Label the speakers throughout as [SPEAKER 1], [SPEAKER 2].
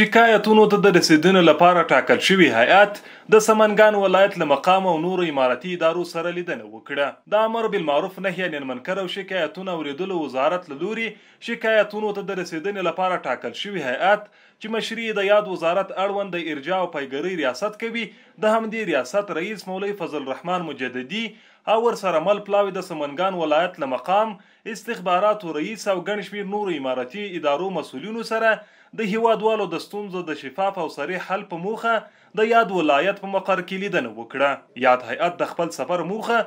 [SPEAKER 1] شکایتونو ته د رسیدنې لپاره ټاکل شوی هیئت د سمنګان ولایت له مقام او نورو امارتي ادارو سره لیدنه وکړه. د امر بالمعروف نهي عن المنکر او شکایتونو اوریدلو وزارت له لوري شکایتونو ته د رسیدنې لپاره ټاکل شوی هیئت چې مشري د یاد وزارت اړوند د ارجاع او پیګرۍ ریاست کوي، د همدې ریاست رئیس مولوي فضل الرحمن مجددي او ورسره مل پلاوي د سمنګان ولایت له مقام استخباراتو رئیس او ګڼ شمېر نورو امارتي ادارو مسؤلینو سره د هیوادوالو د ستونزو د شفاف او صریح حل په موخه د یاد ولایت په مقر کې لیدنه وکړه. یاد هیئت د خپل سفر موخه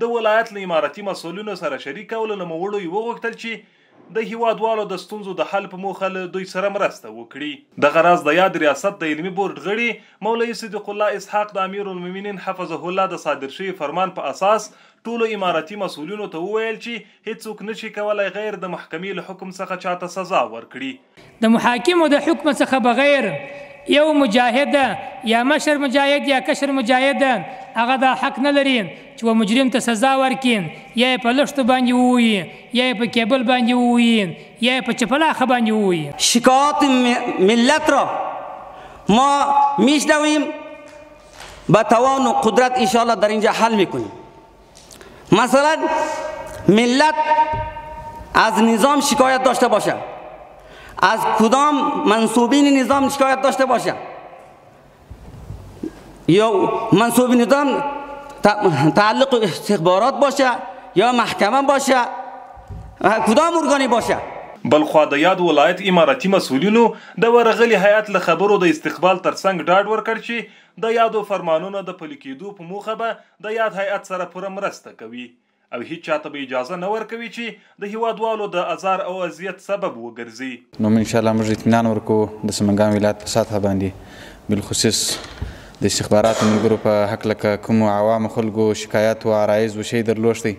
[SPEAKER 1] د ولایت له امارتي مسؤلینو سره شریکولو له نوموړو یې وغوښتل چې د هیوادوالو د ستونزو د حل په موخه له دوی سره مرسته وکړي. دغه راز د یاد ریاست د علمي بورډ غړي مولوي صدیق الله اسحاق د امیر المؤمنین حفظه الله د صادر شوي فرمان په اساس ټولو امارتي مسؤلینو ته وویل چې هیڅوک نشي کولای غیر د محکمې له حکم څخه چاته سزا ورکړي.
[SPEAKER 2] د محاکمو د حکم څخه بغیر یو مجاهد یا مشر مجاهد یا کشر مجاهد هغه دا حق نه لري چې مجرم ته سزا ورکړي، یا په لښتو باندې ووهي، یا په کیبل باندې ووهي، یا په چپلاخه باندې ووهي.
[SPEAKER 3] شکایات ملت را ما میشنویم، با توان و قدرت انشاءالله در اینجا حل میکنیم. مثلا ملت از نظام شکایت داشته باشه، از کدام منصوبین نظام شکایت داشته باشه، یا منصوبین نظام تعلق استخبارات باشه یا محکمه باشه، کدام ارگانی باشه.
[SPEAKER 1] بلخوا د یاد ولایت امارتي مسؤلینو د ورغلي هیئت له خبرو د استقبال ترڅنګ ډاډ ورکړ چې د یادو فرمانونو د پلي کېدو په موخه به د یاد هیئت سره پوره مرسته کوي او هیڅ چاته به اجازه نه ورکوي چې د هیوادوالو د ازار او اذیت سبب وګرځي.
[SPEAKER 4] نو انشاءالله موږ اطمینان ورکوو د سمنګان ولایت په سطحه باندې بالخصوص د استخباراتو ملګرو په هکله که کومو عوامو خلکو شکایت و عرایض و شی درلوښتی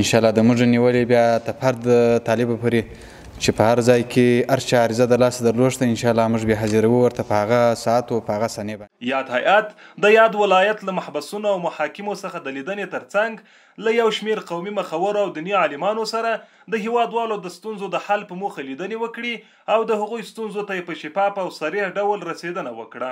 [SPEAKER 4] انشاءالله د موږ نیولې بیا د فرد طالبه پورې چې په هر ځای کې هر چا عریضه د لاسه درلوښته انشاءالله موږ بیا حاضروو ورته په هغه ساعت او په هغه ثانیې باندې.
[SPEAKER 1] یاد هیئت د یاد ولایت له محبسونو او محاکمو څخه د لیدنې ترڅنګ له یو شمېر قومي مخورو او دیني عالمانو سره د هیوادوالو د ستونزو د حل په موخه لیدنې وکړي او د هغوی ستونزو ته یې په شفاف او صریح ډول رسیدنه وکړه.